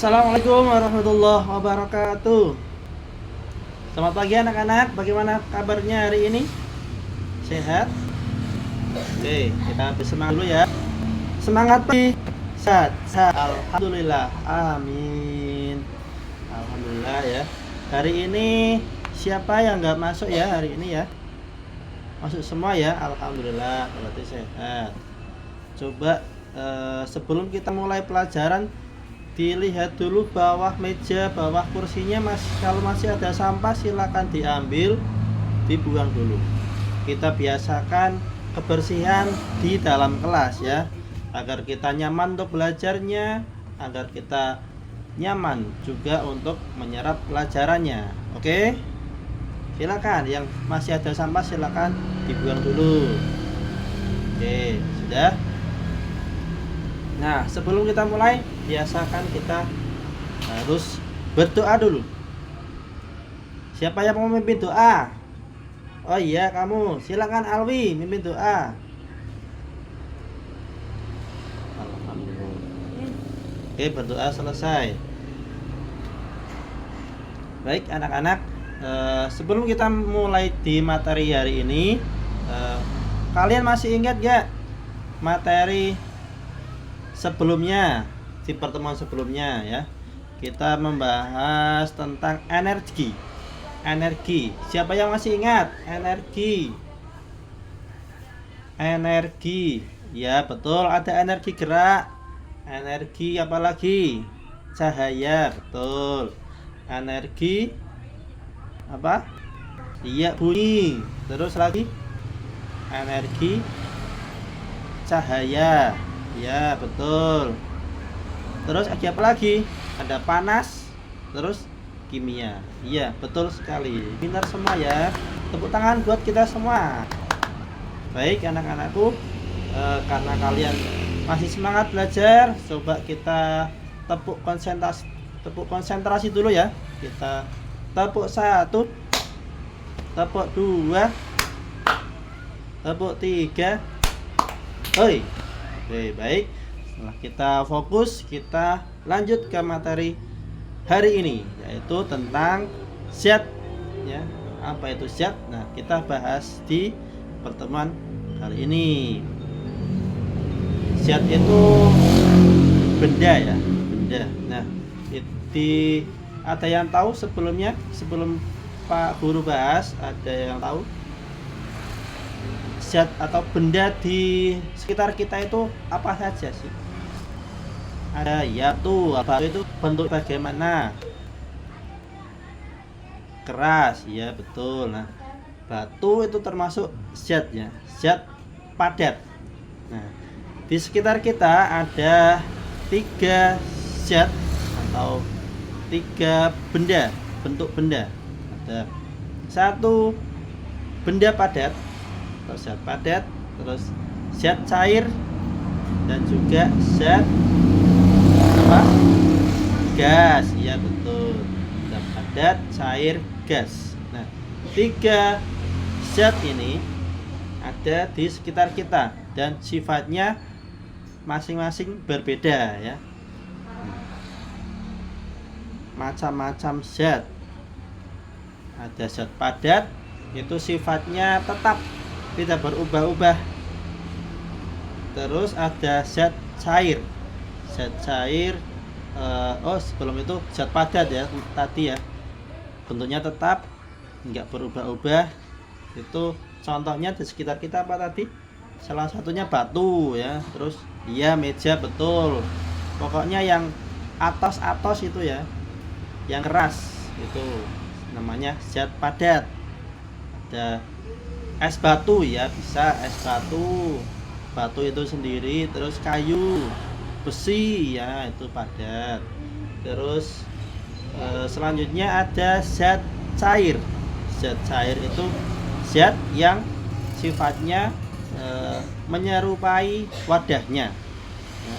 Assalamualaikum warahmatullahi wabarakatuh. Selamat pagi anak-anak. Bagaimana kabarnya hari ini? Sehat? Oke, kita bersemangat dulu ya. Semangat pagi. Sehat. Alhamdulillah. Amin. Alhamdulillah ya. Hari ini siapa yang nggak masuk ya hari ini ya? Masuk semua ya. Alhamdulillah. Berarti sehat. Coba sebelum kita mulai pelajaran, dilihat dulu bawah meja, bawah kursinya, kalau masih ada sampah silakan diambil, dibuang dulu. Kita biasakan kebersihan di dalam kelas ya, agar kita nyaman untuk belajarnya, agar kita nyaman juga untuk menyerap pelajarannya. Oke, silakan yang masih ada sampah silakan dibuang dulu. Oke, sudah. Nah, sebelum kita mulai, biasakan kita harus berdoa dulu. Siapa yang mau memimpin doa? Oh iya, kamu. Silakan Alwi mimpin doa. Alhamdulillah. Oke, berdoa selesai. Baik, anak-anak. Sebelum kita mulai di materi hari ini, kalian masih ingat gak materi sebelumnya? Di pertemuan sebelumnya ya, kita membahas tentang energi. Siapa yang masih ingat energi? Ya betul, ada energi gerak, energi apa lagi? Cahaya, betul. Energi apa? Iya, bunyi. Terus lagi energi cahaya, ya betul. Terus ada apa lagi? Ada panas, terus kimia. Iya, betul sekali. Pintar semua ya. Tepuk tangan buat kita semua. Baik anak-anakku, karena kalian masih semangat belajar, coba kita tepuk konsentrasi dulu ya. Kita tepuk 1, tepuk 2, tepuk 3. Oi. Oke, baik. Setelah kita fokus, kita lanjut ke materi hari ini, yaitu tentang zat ya. Apa itu zat? Nah, kita bahas di pertemuan kali ini. Zat itu benda ya, benda. Nah, ada yang tahu sebelumnya, sebelum Pak Guru bahas, ada yang tahu zat atau benda di sekitar kita itu apa saja sih? Ada ya tuh, batu itu bentuk bagaimana? Keras, ya betul. Nah, batu itu termasuk zat ya, zat padat. Nah, di sekitar kita ada 3 zat atau 3 benda, bentuk benda. Ada 1 benda padat, atau zat padat, terus zat cair, dan juga zat apa? Gas, ya betul. Zat padat, cair, gas. Nah, 3 zat ini ada di sekitar kita dan sifatnya masing-masing berbeda ya. Macam-macam zat. Ada zat padat, itu sifatnya tetap, tidak berubah-ubah. Terus ada zat cair. Zat cair, sebelum itu zat padat ya tadi ya, bentuknya tetap, nggak berubah-ubah. Itu contohnya di sekitar kita apa tadi? Salah satunya batu ya. Terus iya, meja, betul. Pokoknya yang atos itu ya, yang keras itu namanya zat padat. Ada es batu ya, bisa es batu, batu itu sendiri. Terus kayu, besi ya, itu padat. Terus selanjutnya ada zat cair. Zat cair itu zat yang sifatnya menyerupai wadahnya ya,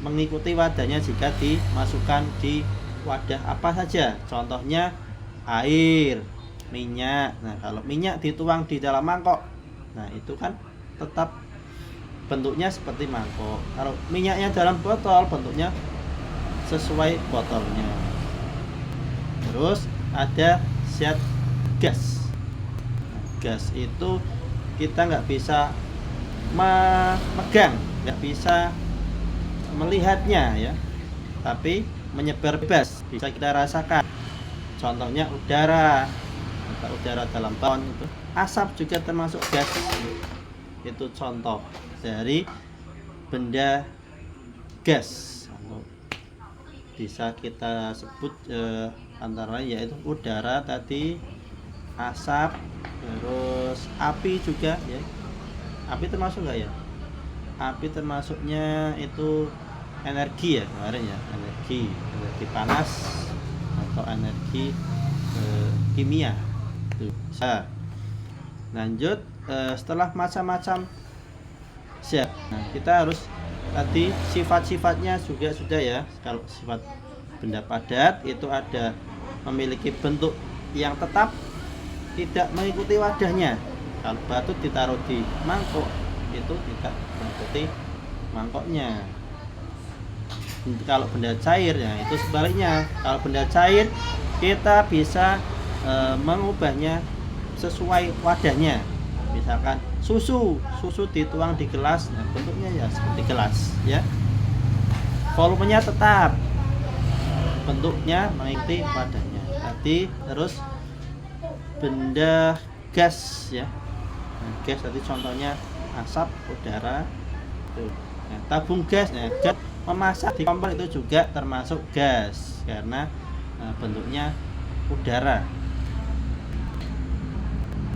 mengikuti wadahnya jika dimasukkan di wadah apa saja. Contohnya air, minyak. Nah, kalau minyak dituang di dalam mangkok, nah itu kan tetap bentuknya seperti mangkok. Kalau minyaknya dalam botol, bentuknya sesuai botolnya. Terus ada zat gas. Gas itu kita nggak bisa memegang, nggak bisa melihatnya ya, tapi menyebar bebas, bisa kita rasakan. Contohnya udara, atau udara dalam balon itu. Asap juga termasuk gas. Itu contoh dari benda gas. Bisa kita sebut antara lain yaitu udara tadi, asap, terus api juga ya. Api termasuk nggak ya? Api termasuknya itu energi ya kemarin ya, energi panas atau energi kimia. Tuh, bisa. Lanjut setelah macam-macam zat. Nah, kita harus tadi sifat-sifatnya juga sudah ya. Kalau sifat benda padat itu ada memiliki bentuk yang tetap, tidak mengikuti wadahnya. Kalau batu ditaruh di mangkok itu tidak mengikuti mangkoknya. Kalau benda cairnya itu sebaliknya. Kalau benda cair kita bisa mengubahnya sesuai wadahnya. Misalkan susu dituang di gelas, nah bentuknya ya seperti gelas ya. Volumenya tetap, bentuknya mengikuti wadahnya. Tadi terus benda gas ya. Nah, gas tadi contohnya asap, udara. Tuh. Nah, tabung gas, nah, gas memasak di kompor itu juga termasuk gas karena bentuknya udara.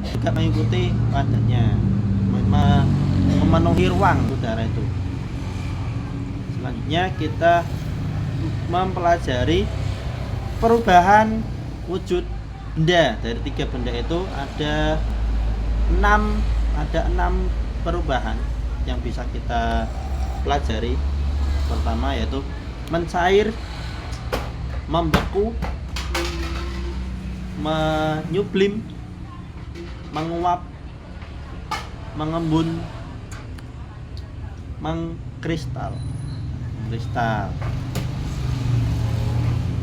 Juga mengikuti wadahnya, memenuhi ruang udara itu. Selanjutnya kita mempelajari perubahan wujud benda. Dari 3 benda itu ada 6 perubahan yang bisa kita pelajari. Pertama yaitu mencair, membeku, menyublim, menguap, mengembun, mengkristal.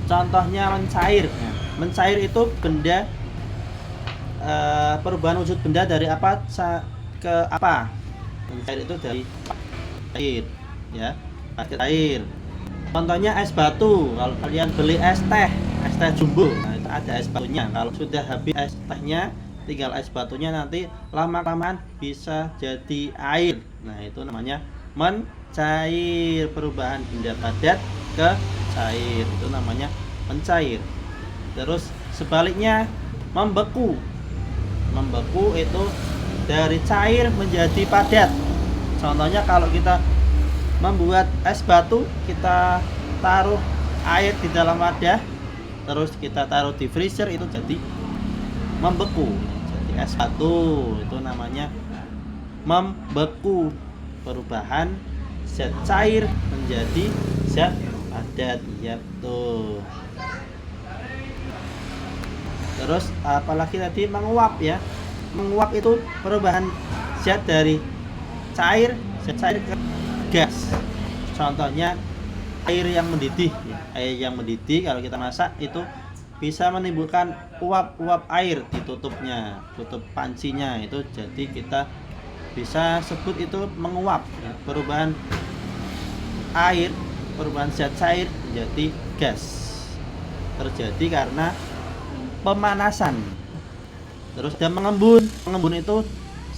Contohnya mencair. Mencair itu benda perubahan wujud benda dari apa ke apa. Mencair itu dari air ya, air. Contohnya es batu. Kalau kalian beli es teh jumbo, nah itu ada es batunya. Kalau sudah habis es tehnya, tinggal es batunya, nanti lama-kelamaan bisa jadi air. Nah itu namanya mencair. Perubahan benda padat ke cair itu namanya mencair. Terus sebaliknya membeku. Membeku itu dari cair menjadi padat. Contohnya kalau kita membuat es batu, kita taruh air di dalam wadah, terus kita taruh di freezer, itu jadi membeku. Jadi es batu itu namanya membeku. Perubahan zat cair menjadi zat padat ya tuh. Terus apalagi tadi menguap ya. Menguap itu perubahan zat dari cair ke gas. Contohnya air yang mendidih ya. Air yang mendidih kalau kita masak itu bisa menimbulkan uap-uap air di tutupnya, tutup pancinya itu, jadi kita bisa sebut itu menguap ya. Perubahan air, perubahan zat cair menjadi gas terjadi karena pemanasan. Terus ada mengembun. Mengembun itu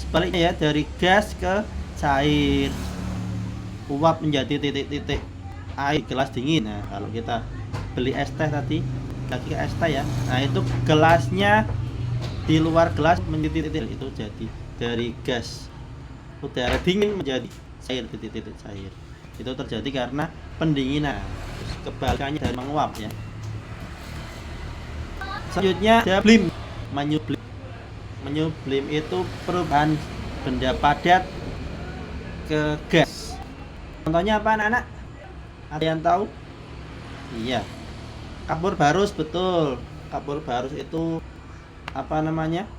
sebaliknya ya, dari gas ke cair. Uap menjadi titik-titik air gelas dingin. Nah, kalau kita beli es teh tadi, lagi ke es teh ya. Nah, itu gelasnya di luar gelas menjadi titik, itu jadi dari gas udara dingin menjadi cair, titik-titik cair. Itu terjadi karena pendinginan. Terus kebalikannya dari menguap ya. Selanjutnya ada menyublim. Menyublim itu perubahan benda padat ke gas. Contohnya apa anak-anak? Ada yang tahu? Iya, kapur barus, betul. Kapur barus itu apa namanya?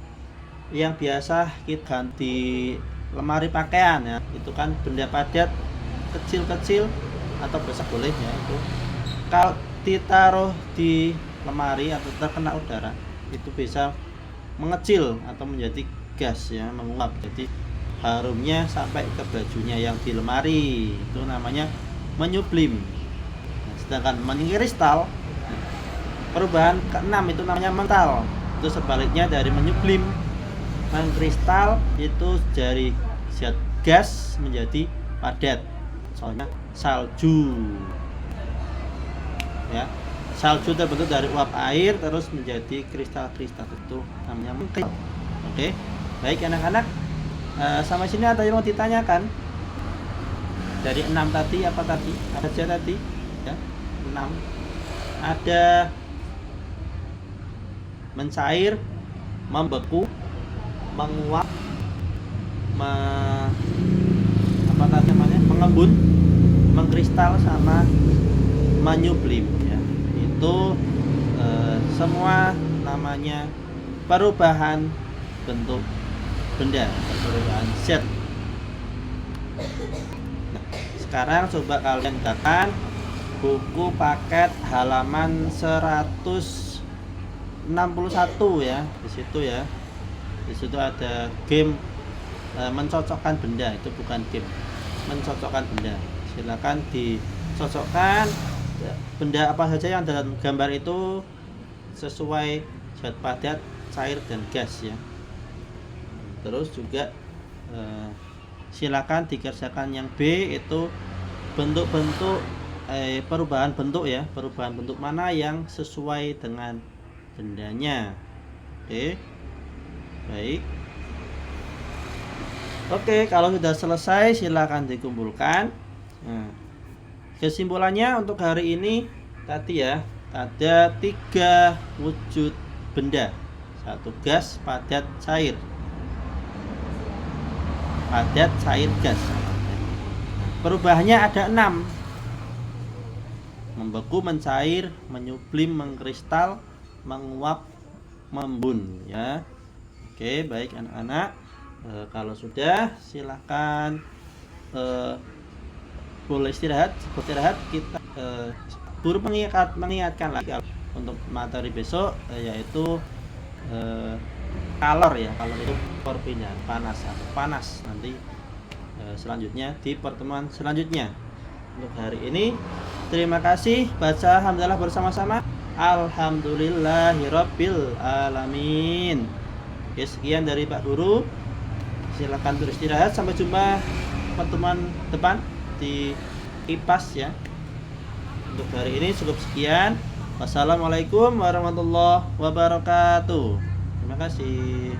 Yang biasa kita ganti lemari pakaian ya. Itu kan benda padat kecil-kecil atau besar boleh ya, itu Kalau ditaruh di lemari atau terkena udara itu bisa mengecil atau menjadi gas ya, menguap. Jadi harumnya sampai ke bajunya yang di lemari, itu namanya menyublim. Nah, sedangkan mengkristal, perubahan keenam itu namanya mental. Itu sebaliknya dari menyublim. Mengkristal itu dari zat gas menjadi padat. Soalnya salju. Ya, salju terbentuk dari uap air terus menjadi kristal-kristal, itu namanya mengkristal. Oke, baik anak-anak, sampai sini ada yang mau ditanyakan? Dari 6 tadi apa tadi? Ada aja tadi ya, 6. Ada mencair, membeku, menguap, apa namanya, mengembun, mengkristal, sama menyublim ya. Itu semua namanya perubahan bentuk benda, perubahan zat. Nah, sekarang coba kalian bukakan buku paket halaman 161 ya. Di situ ya. Di situ ada game mencocokkan benda, itu bukan game. Mencocokkan benda. Silakan dicocokkan benda apa saja yang dalam gambar itu sesuai zat padat, cair, dan gas ya. Terus juga silakan dikerjakan yang B, itu bentuk-bentuk perubahan bentuk ya, perubahan bentuk mana yang sesuai dengan bendanya. Oke, baik. Oke, kalau sudah selesai silakan dikumpulkan. Nah, kesimpulannya untuk hari ini tadi ya, ada 3 wujud benda. 1 gas, padat, cair. Padat, cair, gas. Perubahannya ada 6. Membeku, mencair, menyublim, mengkristal, menguap, membun ya. Oke, baik anak-anak. Kalau sudah silahkan boleh istirahat. Kita guru mengingatkan lagi untuk materi besok, yaitu kalor ya. Kalor itu perpindahan panas nanti selanjutnya di pertemuan selanjutnya. Untuk hari ini terima kasih, baca alhamdulillah bersama-sama. Alhamdulillahirabbil alamin. Oke, sekian dari Pak Guru. Silakan beristirahat, sampai jumpa pertemuan depan di IPAS ya. Untuk hari ini cukup sekian. Wassalamualaikum warahmatullahi wabarakatuh. Terima kasih.